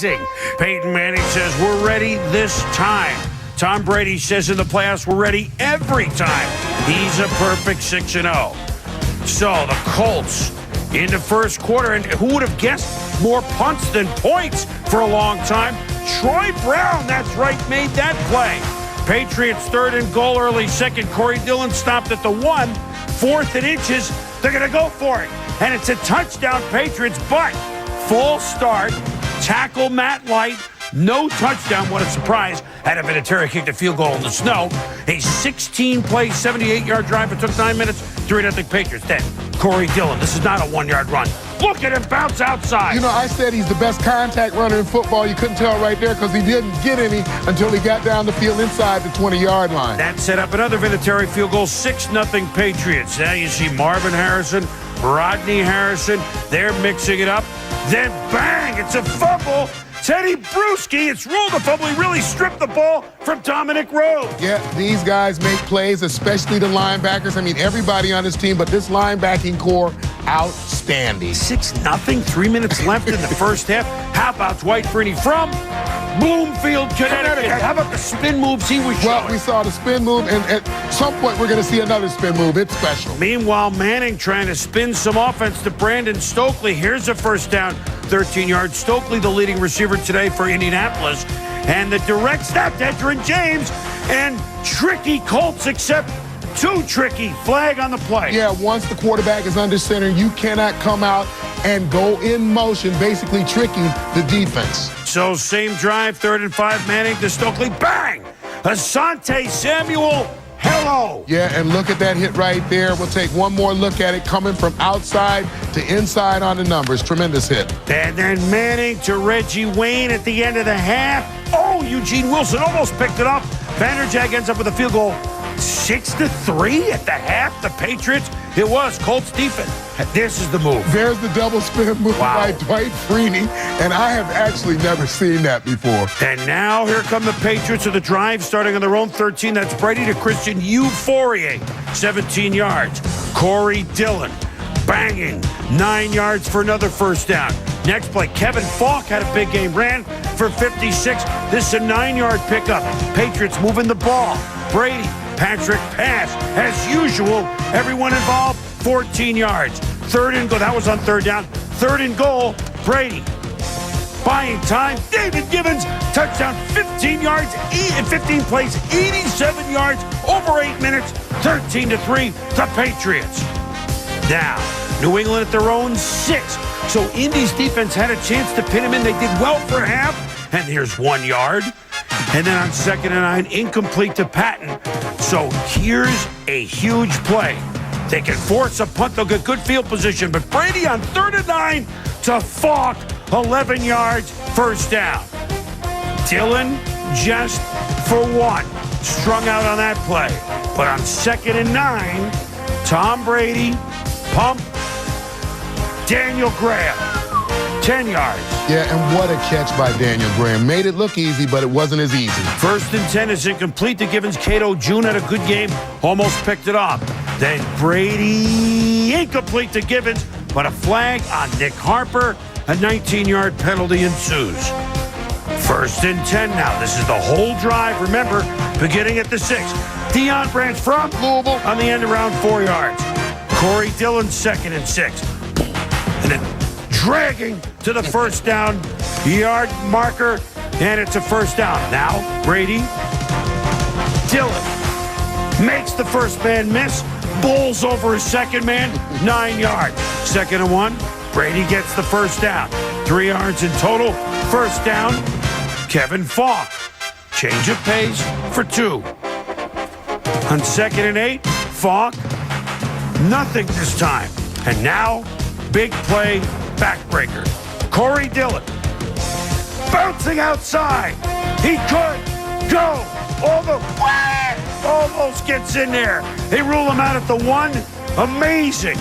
amazing. Peyton Manning says we're ready this time. Tom Brady says in the playoffs we're ready every time. He's a perfect 6-0. So the Colts in the first quarter, and who would have guessed more punts than points for a long time? Troy Brown, that's right, made that play. Patriots 3rd and goal early second. Corey Dillon stopped at the 1. 4th and inches. They're going to go for it. And it's a touchdown, Patriots, but full start. Tackle Matt Light. No touchdown. What a surprise. Had Vinatieri kicked a field goal in the snow. A 16-play, 78-yard drive. It took 9 minutes. 3-0 Patriots. Then Corey Dillon. This is not a 1-yard run. Look at him bounce outside. You know, I said he's the best contact runner in football. You couldn't tell right there because he didn't get any until he got down the field inside the 20-yard line. That set up another Vinatieri field goal. 6-0 Patriots. Now you see Marvin Harrison, Rodney Harrison. They're mixing it up. Then bang, it's a fumble. Teddy Bruschi, it's ruled a fumble. He really stripped the ball from Dominic Rhodes. Yeah, these guys make plays, especially the linebackers. I mean, everybody on this team, but this linebacking core, outstanding. 6-0, 3 minutes left in the first half. How about Dwight Freeney from Bloomfield, Connecticut? How about the spin moves he was showing? Well, we saw the spin move, and at some point we're going to see another spin move. It's special. Meanwhile, Manning trying to spin some offense to Brandon Stokely. Here's a first down, 13 yards. Stokely, the leading receiver today for Indianapolis. And the direct snap to Edgerrin James. And tricky Colts, except too tricky. Flag on the play. Yeah, once the quarterback is under center, you cannot come out and go in motion, basically tricking the defense. So same drive, 3rd and 5, Manning to Stokely. Bang! Asante Samuel. Hello. Yeah, and look at that hit right there. We'll take one more look at it, coming from outside to inside on the numbers. Tremendous hit. And then Manning to Reggie Wayne at the end of the half. Oh, Eugene Wilson almost picked it up. Vanderjag ends up with a field goal. 6-3 at the half. The Patriots. It was Colts defense. This is the move. There's the double spin move by Dwight Freeney, and I have actually never seen that before. And now here come the Patriots of the drive, starting on their own 13. That's Brady to Christian Euphoria, 17 yards. Corey Dillon banging 9 yards for another first down. Next play, Kevin Falk had a big game, ran for 56. This is a 9-yard pickup. Patriots moving the ball. Brady, Patrick pass. As usual, everyone involved, 14 yards. 3rd and goal. That was on 3rd down. 3rd and goal, Brady. Buying time. David Gibbons, touchdown, 15 yards, 15 plays, 87 yards, over 8 minutes, 13-3, the Patriots. Now, New England at their own 6. So Indy's defense had a chance to pin him in. They did well for half. And here's 1 yard. And then on 2nd and 9, incomplete to Patton. So here's a huge play. They can force a punt. They'll get good field position. But Brady on 3rd and 9 to Falk, 11 yards, first down. Dillon just for 1. Strung out on that play. But on 2nd and 9, Tom Brady, pump, Daniel Graham, 10 yards. Yeah, and what a catch by Daniel Graham. Made it look easy, but it wasn't as easy. 1st and 10 is incomplete to Givens. Cato June had a good game, almost picked it up. Then Brady, incomplete to Givens, but a flag on Nick Harper. A 19-yard penalty ensues. 1st and 10 now. This is the whole drive. Remember, beginning at the 6. Deion Branch from Louisville on the end around 4 yards. Corey Dillon, 2nd and 6. And then dragging to the first down yard marker, and it's a first down. Now, Brady, Dillon makes the first man miss, bowls over his second man, 9 yards. 2nd and 1, Brady gets the first down. 3 yards in total, first down, Kevin Falk. Change of pace for 2. On 2nd and 8, Falk, nothing this time. And now, big play, backbreaker. Corey Dillon bouncing outside. He could go all the way. Almost gets in there. They rule him out at the 1. Amazing.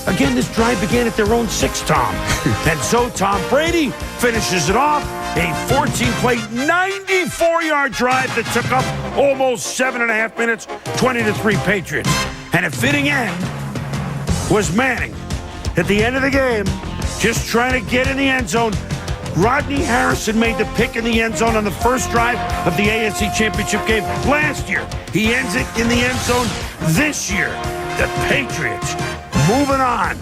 Again, this drive began at their own 6, Tom. And so Tom Brady finishes it off. A 14-play, 94-yard drive that took up almost 7.5 minutes, 20-3 Patriots. And a fitting end was Manning at the end of the game, just trying to get in the end zone. Rodney Harrison made the pick in the end zone on the first drive of the AFC Championship game last year. He ends it in the end zone this year. The Patriots moving on.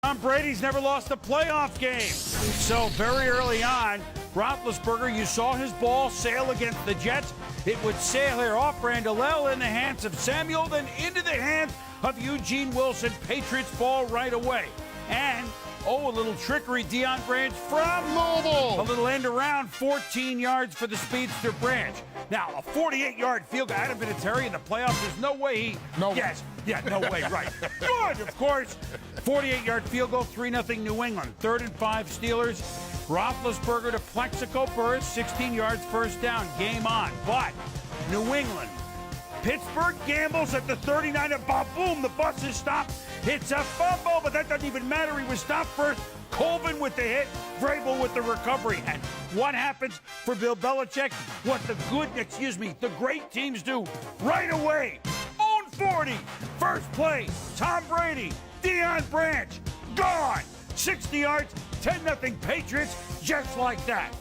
Tom Brady's never lost a playoff game. So very early on, Roethlisberger, you saw his ball sail against the Jets. It would sail here off Randall in the hands of Samuel, then into the hands of Eugene Wilson. Patriots ball right away. And, a little trickery, Deion Branch from Louisville. A little end around, 14 yards for the speedster Branch. Now, a 48-yard field goal. Adam Vinatieri in the playoffs, there's no way he... No. Yes. Yeah, no way, right. Good, of course. 48-yard field goal, 3-0 New England. 3rd and 5 Steelers. Roethlisberger to Plexico Burris, 16 yards, first down. Game on. But New England, Pittsburgh gambles at the 39 and boom, the bus is stopped. It's a fumble, but that doesn't even matter. He was stopped first. Colvin with the hit, Vrabel with the recovery. And what happens for Bill Belichick? What the great teams do right away. Own 40. First play, Tom Brady, Deion Branch, gone. 60 yards, 10-0 Patriots, just like that.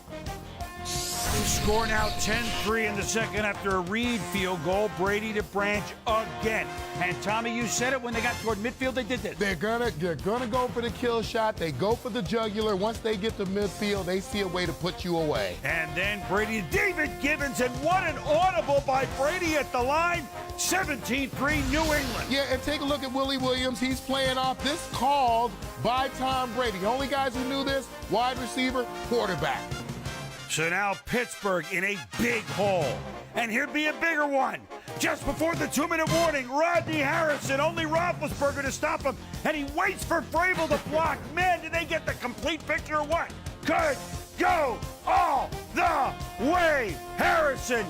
Score now 10-3 in the second after a Reed field goal. Brady to Branch again. And Tommy, you said it when they got toward midfield, they did this. They're gonna go for the kill shot. They go for the jugular. Once they get to midfield, they see a way to put you away. And then Brady, David Gibbons, and what an audible by Brady at the line. 17-3 New England. Yeah, and take a look at Willie Williams. He's playing off this called by Tom Brady. The only guys who knew this, wide receiver, quarterback. So now Pittsburgh in a big hole. And here'd be a bigger one. Just before the 2-minute warning, Rodney Harrison, only Roethlisberger to stop him, and he waits for Vrabel to block. Man, did they get the complete picture or what? Could go all the way. Harrison,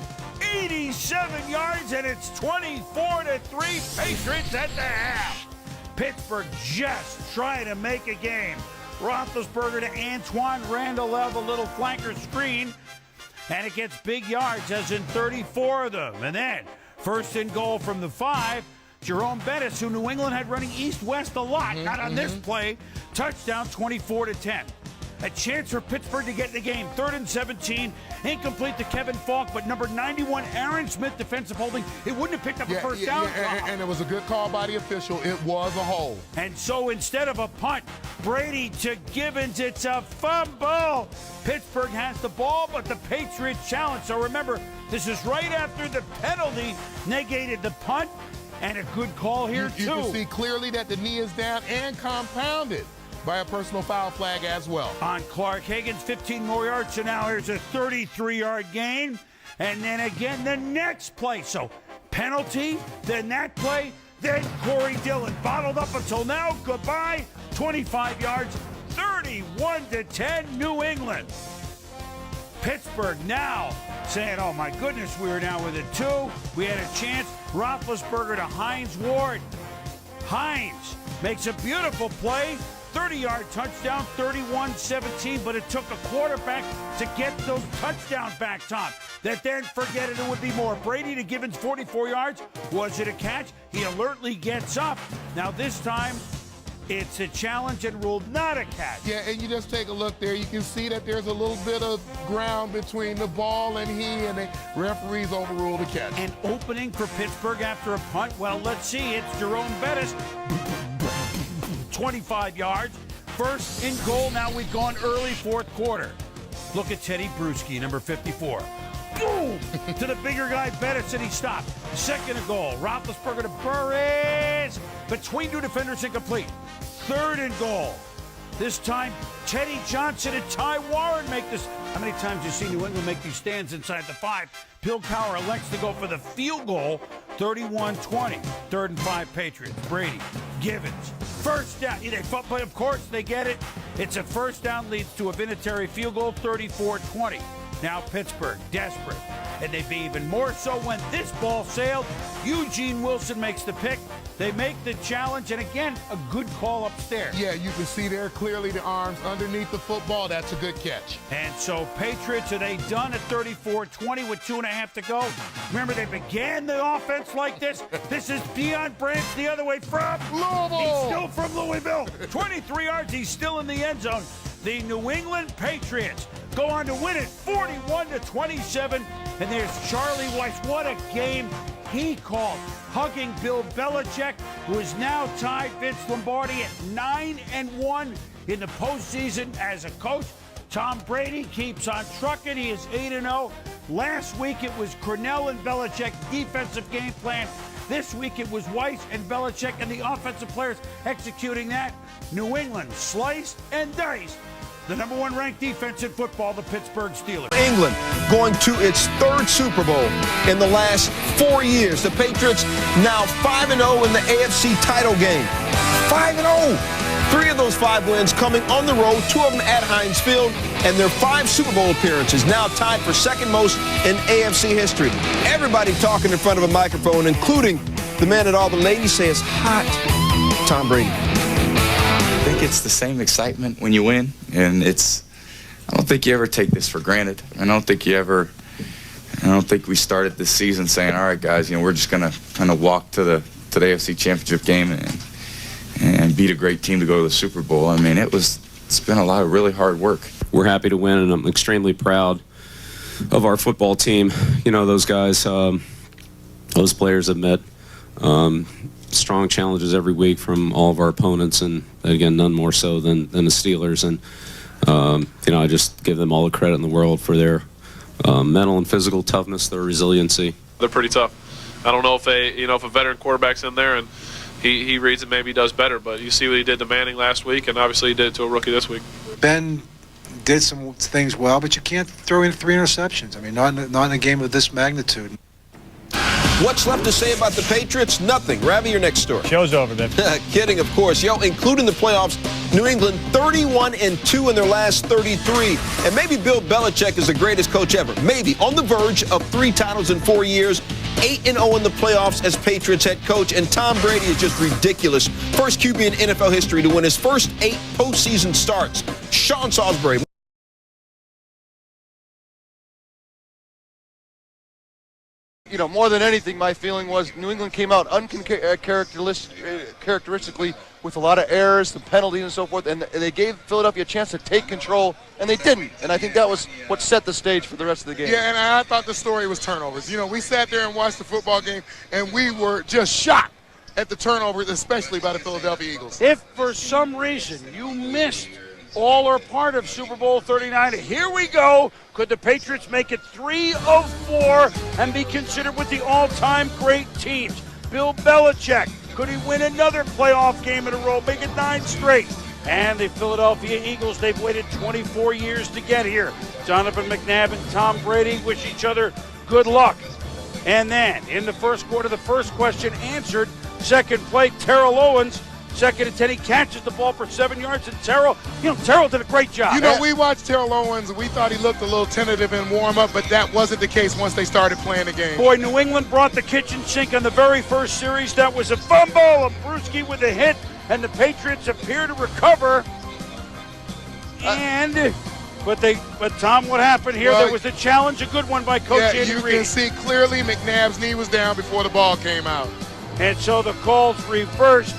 87 yards, and it's 24-3 Patriots at the half. Pittsburgh just trying to make a game. Roethlisberger to Antoine Randall, the little flanker screen. And it gets big yards, as in 34 of them. And then, first and goal from the 5, Jerome Bettis, who New England had running east-west a lot, not on this play. Touchdown, 24-10. A chance for Pittsburgh to get in the game. 3rd and 17, incomplete to Kevin Falk, but number 91, Aaron Smith, defensive holding. It wouldn't have picked up a first down. And it was a good call by the official. It was a hold. And so instead of a punt, Brady to Gibbons, it's a fumble. Pittsburgh has the ball, but the Patriots challenge. So remember, this is right after the penalty negated the punt, and a good call here, too. You can see clearly that the knee is down and compounded by a personal foul flag as well. On Clark Higgins, 15 more yards, so now here's a 33-yard gain. And then again, the next play. So penalty, then that play, then Corey Dillon. Bottled up until now, goodbye. 25 yards, 31-10 New England. Pittsburgh now saying, oh my goodness, we were down with it 2. We had a chance. Roethlisberger to Hines Ward. Hines makes a beautiful play. 30-yard touchdown, 31-17, but it took a quarterback to get those touchdowns back, Tom. That then forget it would be more. Brady to Gibbons, 44 yards. Was it a catch? He alertly gets up. Now this time, it's a challenge and ruled not a catch. Yeah, and you just take a look there. You can see that there's a little bit of ground between the ball and the referees overruled the catch. An opening for Pittsburgh after a punt. Well, let's see. It's Jerome Bettis. 25 yards. First and goal. Now we've gone early fourth quarter. Look at Teddy Bruschi, number 54. Boom! To the bigger guy, Bettis, and he stopped. Second and goal. Roethlisberger to Burris. Between 2 defenders, incomplete. Third and goal. This time, Teddy Johnson and Ty Warren make this. How many times have you seen New England make these stands inside the 5? Bill Cowher elects to go for the field goal. 31-20. 3rd and 5 Patriots. Brady. Gibbons. First down. But of course, they get it. It's a first down, leads to a Vinatieri field goal. 34-20. Now Pittsburgh, desperate. And they'd be even more so when this ball sailed. Eugene Wilson makes the pick. They make the challenge, and again, a good call upstairs. Yeah, you can see there clearly the arms underneath the football. That's a good catch. And so Patriots, are they done at 34-20 with 2.5 to go? Remember, they began the offense like this. This is Deion Branch the other way from Louisville. He's still from Louisville. 23 yards, he's still in the end zone. The New England Patriots go on to win it 41-27. And there's Charlie Weiss. What a game he called, hugging Bill Belichick, who is now tied Vince Lombardi at 9-1 in the postseason as a coach. Tom Brady keeps on trucking. He is 8-0. Last week it was Cornell and Belichick defensive game plan. This week it was Weiss and Belichick and the offensive players executing that. New England sliced and diced the number 1 ranked defense in football, the Pittsburgh Steelers. England going to its 3rd Super Bowl in the last 4 years. The Patriots now 5-0 in the AFC title game. 5-0. 3 of those 5 wins coming on the road, 2 of them at Heinz Field, and their 5 Super Bowl appearances now tied for 2nd most in AFC history. Everybody talking in front of a microphone, including the man that all the ladies say is hot, Tom Brady. I think it's the same excitement when you win, and I don't think you ever take this for granted. I don't think we started this season saying, all right, guys, we're just going to kind of walk to the AFC Championship game and beat a great team to go to the Super Bowl. I mean, it's been a lot of really hard work. We're happy to win, and I'm extremely proud of our football team. Those guys, those players have met strong challenges every week from all of our opponents, and again, none more so than the Steelers. And I just give them all the credit in the world for their mental and physical toughness, their resiliency. They're pretty tough. I don't know if if a veteran quarterback's in there and he reads it, maybe he does better. But you see what he did to Manning last week, and obviously he did it to a rookie this week. Ben did some things well, but you can't throw in 3 interceptions. I mean, not in a game of this magnitude. What's left to say about the Patriots? Nothing. Ravi, your next story. Show's over, baby. Kidding, of course. Including the playoffs, New England 31-2 in their last 33. And maybe Bill Belichick is the greatest coach ever. Maybe. On the verge of 3 titles in 4 years. 8-0 in the playoffs as Patriots head coach. And Tom Brady is just ridiculous. First QB in NFL history to win his first 8 postseason starts. Sean Salisbury. More than anything, my feeling was New England came out uncharacteristically with a lot of errors, the penalties and so forth, and they gave Philadelphia a chance to take control, and they didn't. And I think that was what set the stage for the rest of the game. Yeah, and I thought the story was turnovers. We sat there and watched the football game, and we were just shocked at the turnovers, especially by the Philadelphia Eagles. If for some reason you missed all or part of Super Bowl 39, here we go. Could the Patriots make it 3 of 4 and be considered with the all-time great teams? Bill Belichick, could he win another playoff game in a row, make it 9 straight? And the Philadelphia Eagles, they've waited 24 years to get here. Donovan McNabb and Tom Brady wish each other good luck. And then, in the first quarter, the first question answered. Second play, Terrell Owens, 2nd and 10, he catches the ball for 7 yards, and Terrell did a great job. We watched Terrell Owens, and we thought he looked a little tentative in warm-up, but that wasn't the case once they started playing the game. Boy, New England brought the kitchen sink on the very first series. That was a fumble, a Brewski with a hit, and the Patriots appear to recover. But Tom, what happened here? There was a challenge, a good one by Coach Andy Reid. You can see clearly McNabb's knee was down before the ball came out. And so the calls reversed.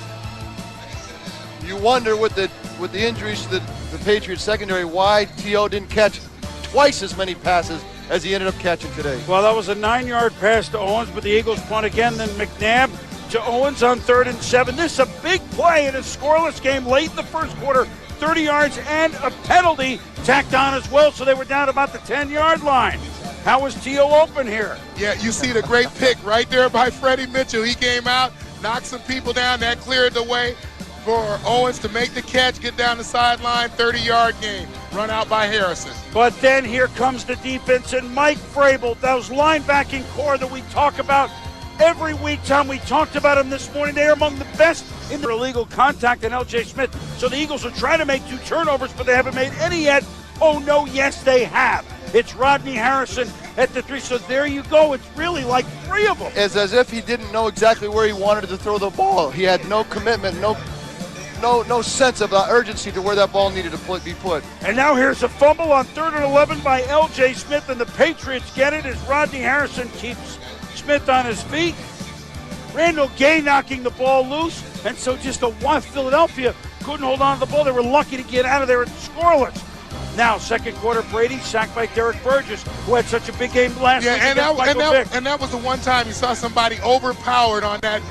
You wonder with the injuries to the Patriots secondary why T.O. didn't catch twice as many passes as he ended up catching today. Well, that was a 9-yard pass to Owens, but the Eagles punt again. Then McNabb to Owens on 3rd and 7. This is a big play in a scoreless game late in the first quarter. 30 yards and a penalty tacked on as well, so they were down about the 10-yard line. How was T.O. open here? Yeah, you see the great pick right there by Freddie Mitchell. He came out, knocked some people down, that cleared the way for Owens to make the catch, get down the sideline, 30-yard gain, run out by Harrison. But then here comes the defense, and Mike Vrabel, those linebacking core that we talk about every week. Tom, we talked about them this morning. They are among the best in the illegal contact and L.J. Smith. So the Eagles are trying to make 2 turnovers, but they haven't made any yet. Oh, no, yes, they have. It's Rodney Harrison at the 3. So there you go. It's really like 3 of them. It's as if he didn't know exactly where he wanted to throw the ball. He had no commitment, no sense of urgency to where that ball needed to be put. And now here's a fumble on 3rd and 11 by L.J. Smith, and the Patriots get it as Rodney Harrison keeps Smith on his feet. Randall Gay knocking the ball loose, and so just Philadelphia couldn't hold on to the ball. They were lucky to get out of there and scoreless. Now, second quarter, Brady sacked by Derek Burgess, who had such a big game last week. And that was the one time you saw somebody overpowered on that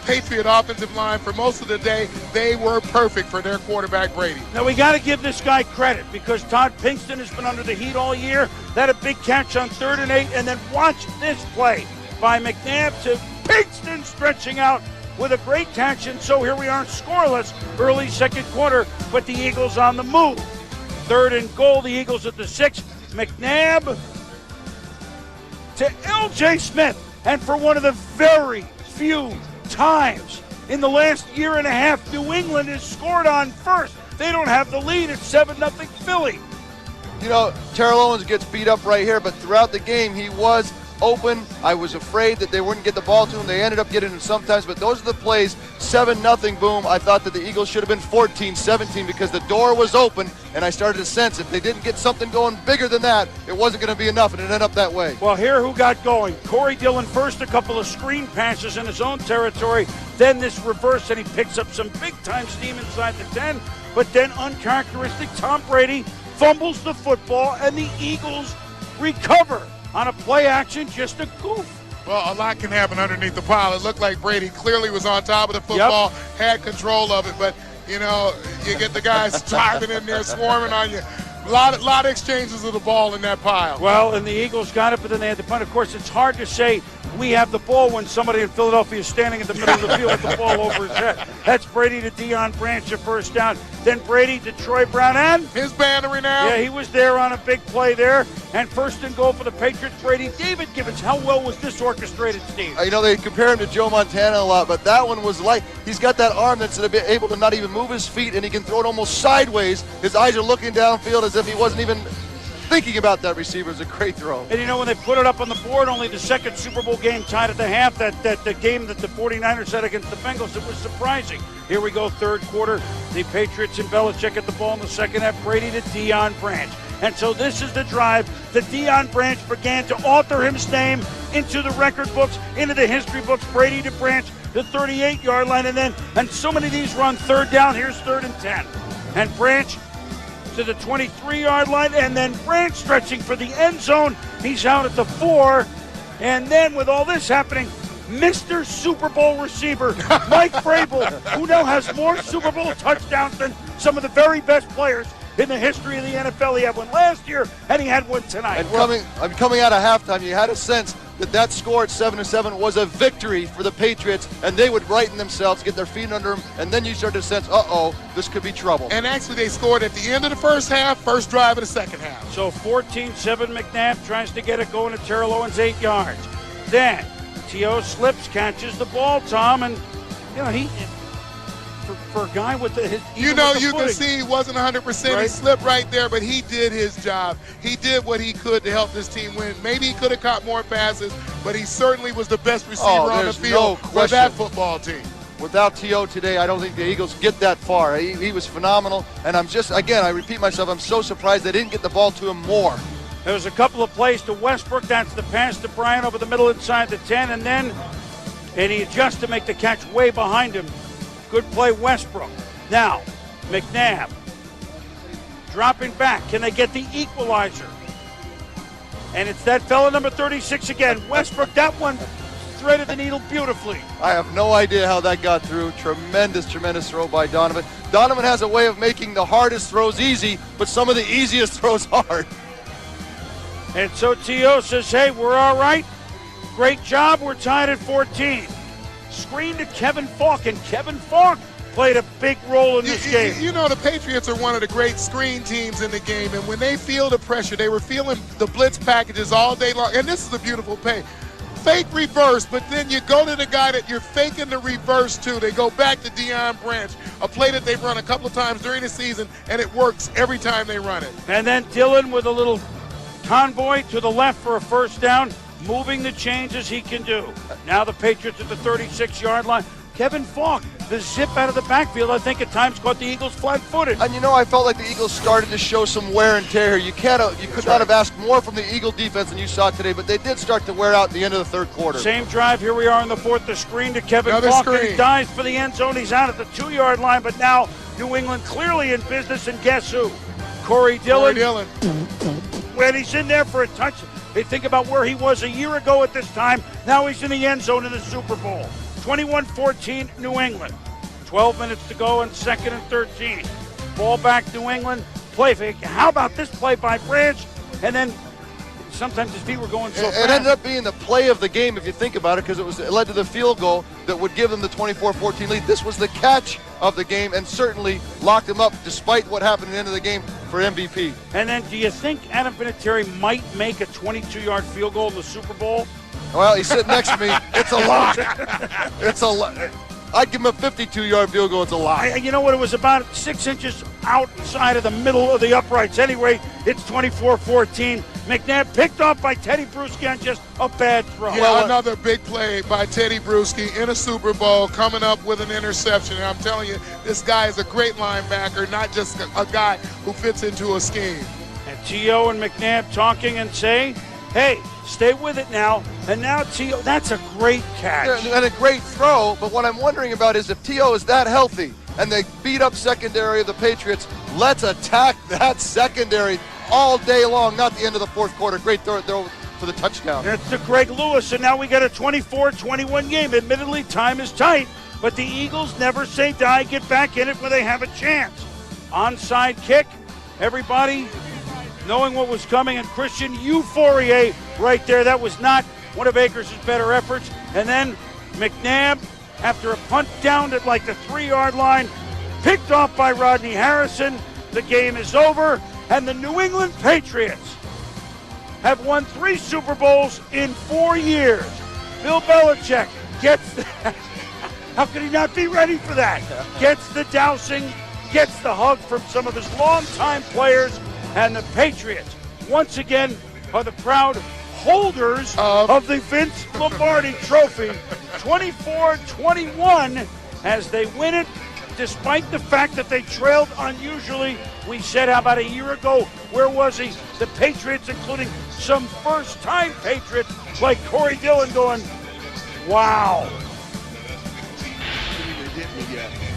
Patriot offensive line. For most of the day, they were perfect for their quarterback, Brady. Now, we got to give this guy credit because Todd Pinkston has been under the heat all year. That a big catch on 3rd and 8, and then watch this play by McNabb to Pinkston stretching out with a great catch, and so here we are scoreless early second quarter, but the Eagles on the move. 3rd and goal, the Eagles at the 6. McNabb to L.J. Smith, and for one of the very few times in the last year and a half, New England has scored on first. They don't have the lead. It's 7-0 Philly. You know, Terrell Owens gets beat up right here, but throughout the game, he was open. I was afraid that they wouldn't get the ball to him. They ended up getting him sometimes, but those are the plays. 7-0, boom. I thought that the Eagles should have been 14-17 because the door was open, and I started to sense if they didn't get something going bigger than that, it wasn't going to be enough, and it ended up that way. Well, here who got going. Corey Dillon first, a couple of screen passes in his own territory, then this reverse, and he picks up some big-time steam inside the 10, but then uncharacteristic, Tom Brady fumbles the football, and the Eagles recover on a play action, just a goof. Well, a lot can happen underneath the pile. It looked like Brady clearly was on top of the football, had control of it, but, you know, you get the guys driving in there, swarming on you. A lot of exchanges of the ball in that pile. Well, and the Eagles got it, but then they had to punt. Of course, it's hard to say we have the ball when somebody in Philadelphia is standing in the middle of the field with the ball over his head. That's Brady to Deion Branch, a first down. Then Brady to Troy Brown, and his banner now. Yeah, he was there on a big play there. And 1st and goal for the Patriots, Brady. David Gibbons, how well was this orchestrated, Steve? You know, they compare him to Joe Montana a lot, but that one was like, he's got that arm that's able to not even move his feet, and he can throw it almost sideways. His eyes are looking downfield as if he wasn't even thinking about that receiver. Is a great throw. And you know, when they put it up on the board, only the second Super Bowl game tied at the half, that the game that the 49ers had against the Bengals, it was surprising. Here we go, third quarter. The Patriots and Belichick at the ball in the second half. Brady to Deion Branch. And so this is the drive that Deion Branch began to author his name into the record books, into the history books. Brady to Branch, the 38-yard line, and so many of these run third down. Here's 3rd and 10. And Branch to the 23-yard line, and then Branch stretching for the end zone. He's out at the 4. And then with all this happening, Mr. Super Bowl receiver Mike Vrabel, who now has more Super Bowl touchdowns than some of the very best players in the history of the NFL. He had one last year, and he had one tonight. And coming out of halftime, you had a sense that score at 7-7 was a victory for the Patriots, and they would righten themselves, get their feet under them, and then you start to sense, this could be trouble. And actually, they scored at the end of the first half, first drive of the second half. So 14-7, McNabb tries to get it going to Terrell Owens, 8 yards. Then T.O. slips, catches the ball, Tom, and he for a guy with his you can see he wasn't 100%. Right? He slipped right there, but he did his job. He did what he could to help this team win. Maybe he could have caught more passes, but he certainly was the best receiver on the field for that football team. Without T.O. today, I don't think the Eagles get that far. He was phenomenal, and I repeat myself, I'm so surprised they didn't get the ball to him more. There was a couple of plays to Westbrook. That's the pass to Bryant over the middle inside the 10, and he adjusts to make the catch way behind him. Good play, Westbrook. Now, McNabb dropping back. Can they get the equalizer? And it's that fella, number 36 again. Westbrook, that one threaded the needle beautifully. I have no idea how that got through. Tremendous throw by Donovan. Donovan has a way of making the hardest throws easy, but some of the easiest throws hard. And so T.O. says, hey, we're all right. Great job. We're tied at 14. Screen to Kevin Falk, and Kevin Falk played a big role in this game. You know, the Patriots are one of the great screen teams in the game, and when they feel the pressure, they were feeling the blitz packages all day long. And this is a beautiful play. Fake reverse, but then you go to the guy that you're faking the reverse to. They go back to Deion Branch, a play that they've run a couple of times during the season, and it works every time they run it. And then Dillon with a little Convoy to the left for a first down, moving the chains as he can do. Now the Patriots at the 36-yard line. Kevin Falk, the zip out of the backfield, I think at times caught the Eagles flat-footed. And I felt like the Eagles started to show some wear and tear here. You could not have asked more from the Eagle defense than you saw today, but they did start to wear out at the end of the third quarter. Same drive, here we are in the fourth, the screen to Kevin Falk, and he dives for the end zone. He's out at the 2-yard line, but now New England clearly in business, and guess who? Corey Dillon. When he's in there for a touch, they think about where he was a year ago at this time. Now he's in the end zone in the Super Bowl. 21-14 New England. 12 minutes to go and 2nd and 13. Ball back New England. Play fake. How about this play by Branch? And then sometimes his feet were going so fast. It ended up being the play of the game if you think about it, because it led to the field goal that would give them the 24-14 lead. This was the catch of the game and certainly locked him up despite what happened at the end of the game for MVP. And then do you think Adam Vinatieri might make a 22-yard field goal in the Super Bowl? Well, he's sitting next to me. It's a lock. It's a lock. I'd give him a 52-yard field goal. It's a lock. You know what? It was about 6 inches outside of the middle of the uprights. Anyway, it's 24-14. McNabb picked off by Teddy Bruschi on just a bad throw. Yeah, another big play by Teddy Bruschi in a Super Bowl, coming up with an interception. And I'm telling you, this guy is a great linebacker, not just a guy who fits into a scheme. And T.O. and McNabb talking and say, hey, stay with it now. And now T.O., that's a great catch. And a great throw, but what I'm wondering about is if T.O. is that healthy and they beat up secondary of the Patriots, let's attack that secondary all day long, not the end of the fourth quarter. Great throw for the touchdown. That's to Greg Lewis, and now we got a 24-21 game. Admittedly, time is tight, but the Eagles never say die, get back in it when they have a chance. Onside kick, everybody knowing what was coming, and Christian Euphoria right there. That was not one of Akers' better efforts. And then McNabb, after a punt down at like the 3-yard line, picked off by Rodney Harrison. The game is over, and the New England Patriots have won 3 Super Bowls in 4 years. Bill Belichick gets the, how could he not be ready for that? Gets the dousing, gets the hug from some of his longtime players, and the Patriots, once again, are the proud holders of the Vince Lombardi Trophy. 24-21 as they win it, despite the fact that they trailed unusually. We said, how about a year ago, where was he? The Patriots, including some first-time Patriots like Corey Dillon going, wow.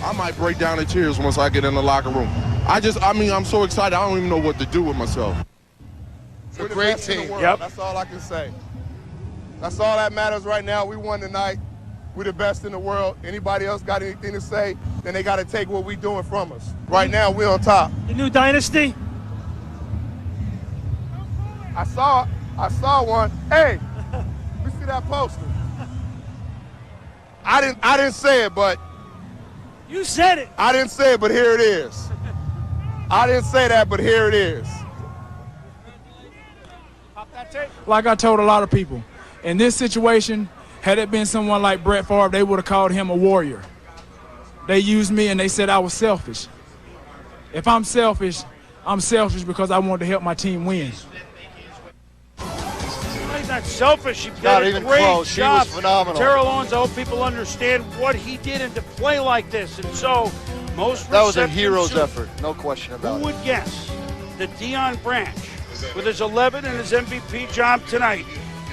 I might break down in tears once I get in the locker room. I'm so excited, I don't even know what to do with myself. It's a great team. Yep. That's all I can say. That's all that matters right now. We won tonight. We're the best in the world. Anybody else got anything to say, then they got to take what we're doing from us. Right now, we're on top. The new dynasty? I saw one. Hey, you see that poster? I didn't say it, but you said it. I didn't say it, but here it is. I didn't say that, but here it is. Like I told a lot of people, in this situation, had it been someone like Brett Favre, they would have called him a warrior. They used me and they said I was selfish. If I'm selfish because I wanted to help my team win. He's not selfish. He Not did a even great close. job. He was phenomenal. Terrell Owens, I hope people understand what he did and to play like this. And so, most that was a receptions hero's to- effort, no question about Who it. would guess that Deion Branch, with his 11 and his MVP job tonight,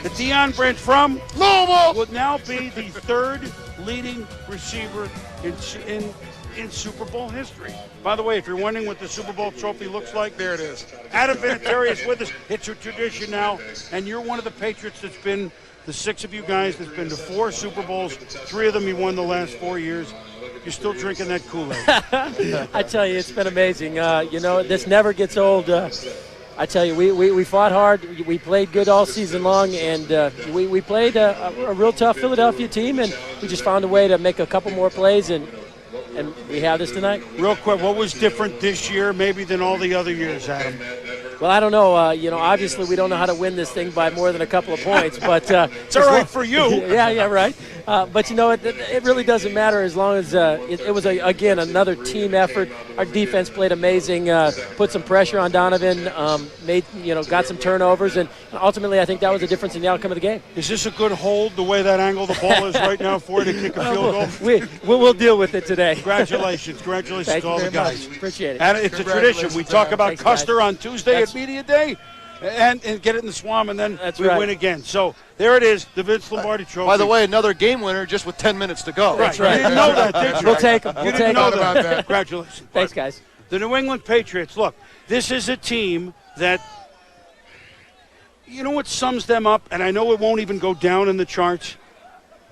that Deion Branch from Louisville would now be the 3rd leading receiver in Super Bowl history. By the way, if you're wondering what the Super Bowl trophy looks like, there it is. Adam Vinatieri is with us. It's a tradition now, and you're one of the Patriots that's been, the 6 of you guys that's been to 4 Super Bowls. 3 of them you won the last 4 years. You're still drinking that Kool-Aid. I tell you, it's been amazing. This never gets old. I tell you, we fought hard. We played good all season long, and we played a real tough Philadelphia team, and we just found a way to make a couple more plays, and we have this tonight. Real quick, what was different this year maybe than all the other years, Adam? Well, I don't know. Obviously we don't know how to win this thing by more than a couple of points, but it's all right for you. Yeah, right. But it really doesn't matter as long as it was again another team effort. our defense played amazing, put some pressure on Donovan, got some turnovers, and ultimately I think that was the difference in the outcome of the game. Is this a good hold, the way that angle the ball is right now for you to kick a field goal? We'll deal with it today. Congratulations to all the guys. Appreciate it. And it's a tradition. We talk about Thanks, Custer guys. on Tuesday at Media Day. And get it in the Swamp, and then we right. win again. So there it is, the Vince Lombardi Trophy. By the way, another game winner just with 10 minutes to go. Right. You didn't know that, did you? We'll take them. You didn't know that. Congratulations. Thanks, guys. The New England Patriots, look, this is a team that, you know what sums them up, and I know it won't even go down in the charts?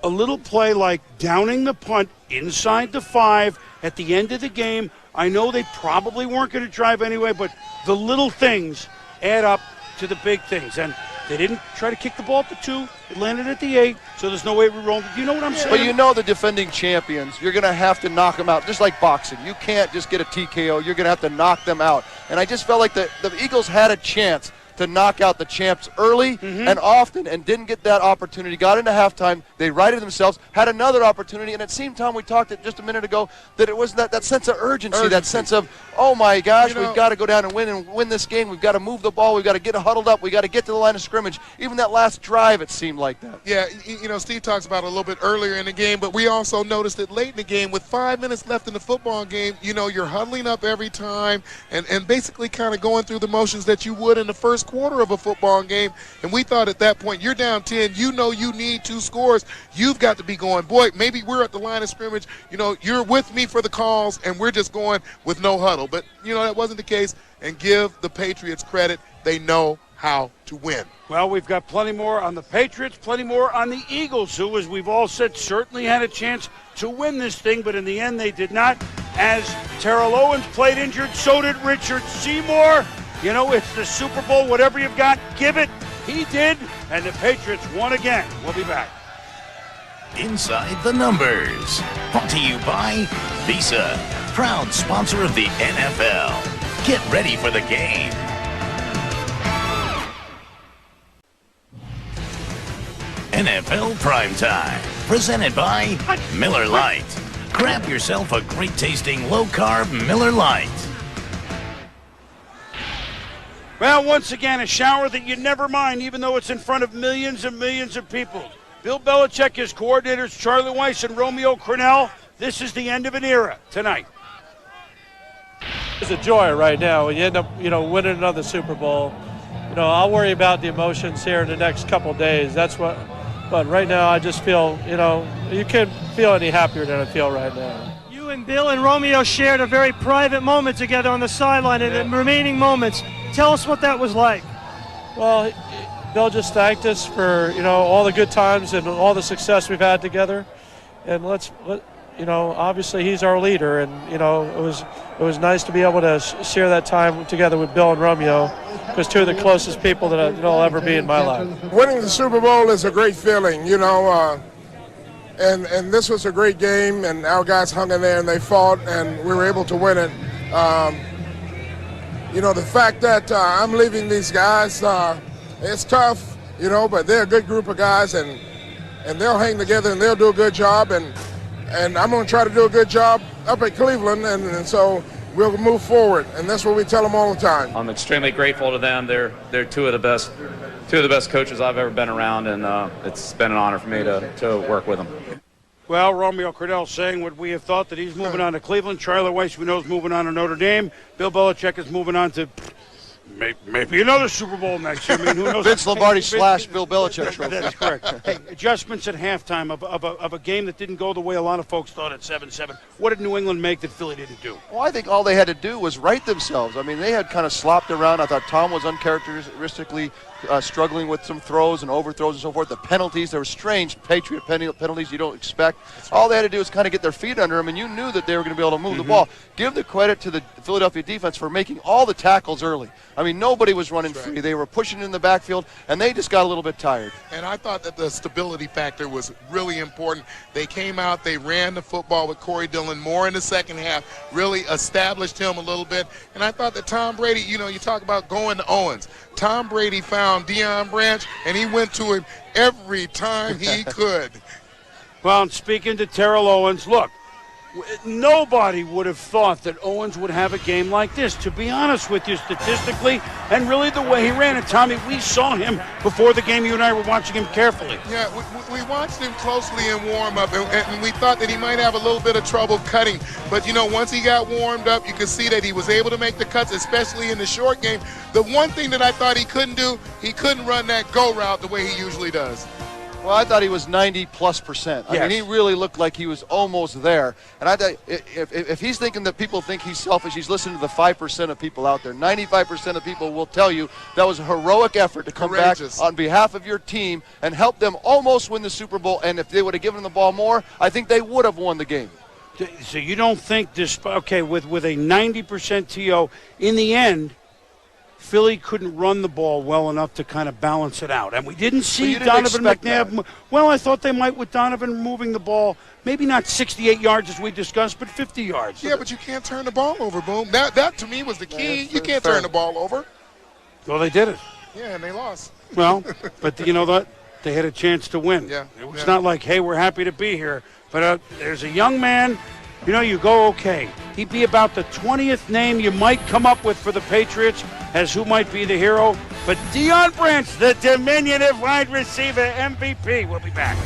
A little play like downing the punt inside the 5 at the end of the game. I know they probably weren't going to drive anyway, but the little things add up to the big things. And they didn't try to kick the ball at the 2. It landed at the 8, so there's no way we rolled. Do you know what I'm saying? But you know the defending champions, you're going to have to knock them out, just like boxing. You can't just get a TKO. You're going to have to knock them out. And I just felt like the Eagles had a chance to knock out the champs early and often and didn't get that opportunity. Got into halftime. They righted themselves, had another opportunity. And it seemed, Tom, we talked just a minute ago, that it was that sense of urgency, that sense of, oh, my gosh, we've got to go down and win this game. We've got to move the ball. We've got to get huddled up. We've got to get to the line of scrimmage. Even that last drive, it seemed like that. Yeah, Steve talks about it a little bit earlier in the game, but we also noticed that late in the game, with 5 minutes left in the football game, you're huddling up every time and basically kind of going through the motions that you would in the first quarter of a football game. And we thought at that point, you're down 10, you need 2 scores. You've got to be going, boy, maybe we're at the line of scrimmage. You're with me for the calls, and we're just going with no huddle. But, that wasn't the case. And give the Patriots credit. They know how to win. Well, we've got plenty more on the Patriots, plenty more on the Eagles, who, as we've all said, certainly had a chance to win this thing, but in the end they did not. As Terrell Owens played injured, so did Richard Seymour. It's the Super Bowl. Whatever you've got, give it. He did, and the Patriots won again. We'll be back. Inside the Numbers. Brought to you by Visa, proud sponsor of the NFL. Get ready for the game. NFL Primetime, presented by Miller Lite. Grab yourself a great-tasting, low-carb Miller Lite. Well, once again, a shower that you never mind, even though it's in front of millions and millions of people. Bill Belichick, his coordinators, Charlie Weiss and Romeo Crennel. This is the end of an era tonight. It's a joy right now when you end up, winning another Super Bowl. I'll worry about the emotions here in the next couple days. But right now I just feel, you can't feel any happier than I feel right now. You and Bill and Romeo shared a very private moment together on the sideline in the remaining moments. Tell us what that was like. Well, Bill just thanked us for, all the good times and all the success we've had together. And obviously he's our leader, and, it was nice to be able to share that time together with Bill and Romeo, because 2 of the closest people that I'll ever be in my life. Winning the Super Bowl is a great feeling, and this was a great game, and our guys hung in there and they fought, and we were able to win it. The fact that I'm leaving these guys, it's tough, but they're a good group of guys, and they'll hang together and they'll do a good job, and I'm going to try to do a good job up at Cleveland, and so we'll move forward, and that's what we tell them all the time. I'm extremely grateful to them. They're 2 of the best coaches I've ever been around, and it's been an honor for me to work with them. Well, Romeo Crennel saying what we have thought, that he's moving on to Cleveland. Charlie Weiss, we know, is moving on to Notre Dame. Bill Belichick is moving on to maybe another Super Bowl next year. I mean, who knows? Vince Lombardi / Bill Belichick trophy. That's correct. Hey, adjustments at halftime of a game that didn't go the way a lot of folks thought at 7-7. What did New England make that Philly didn't do? Well, I think all they had to do was right themselves. I mean, they had kind of slopped around. I thought Tom was uncharacteristically struggling with some throws and overthrows and so forth. The penalties, there were strange Patriot penalties you don't expect. Right. All they had to do was kind of get their feet under them, and you knew that they were going to be able to move the ball. Give the credit to the Philadelphia defense for making all the tackles early. I mean, nobody was running free. They were pushing in the backfield, and they just got a little bit tired. And I thought that the stability factor was really important. They came out, they ran the football with Corey Dillon more in the second half, really established him a little bit. And I thought that Tom Brady, you talk about going to Owens. Tom Brady found Deion Branch, and he went to him every time he could. Well, and speaking to Terrell Owens, look, Nobody would have thought that Owens would have a game like this, to be honest with you, statistically, and really the way he ran it. Tommy, we saw him before the game. You and I were watching him carefully. Yeah, we watched him closely in warm-up, and we thought that he might have a little bit of trouble cutting. But, you know, once he got warmed up, you could see that he was able to make the cuts, especially in the short game. The one thing that I thought he couldn't do, he couldn't run that go route the way he usually does. Well, I thought he was 90+%. I mean, he really looked like he was almost there. And I thought if he's thinking that people think he's selfish, he's listening to the 5% of people out there. 95% of people will tell you that was a heroic effort to come back on behalf of your team and help them almost win the Super Bowl. And if they would have given the ball more, I think they would have won the game. So you don't think this, okay, with a 90% TO, in the end, Philly couldn't run the ball well enough to kind of balance it out. And we didn't see Donovan McNabb. Well, I thought they might with Donovan moving the ball, maybe not 68 yards as we discussed, but 50 yards. Yeah, but you can't turn the ball over, Boom. That to me was the key. You can't turn the ball over. Well, they did it. Yeah, and they lost. Well, but you know what? They had a chance to win. Yeah. It was not like, hey, we're happy to be here. But there's a young man, you know, you go, okay. He'd be about the 20th name you might come up with for the Patriots as who might be the hero. But Deion Branch, the diminutive wide receiver MVP, will be back.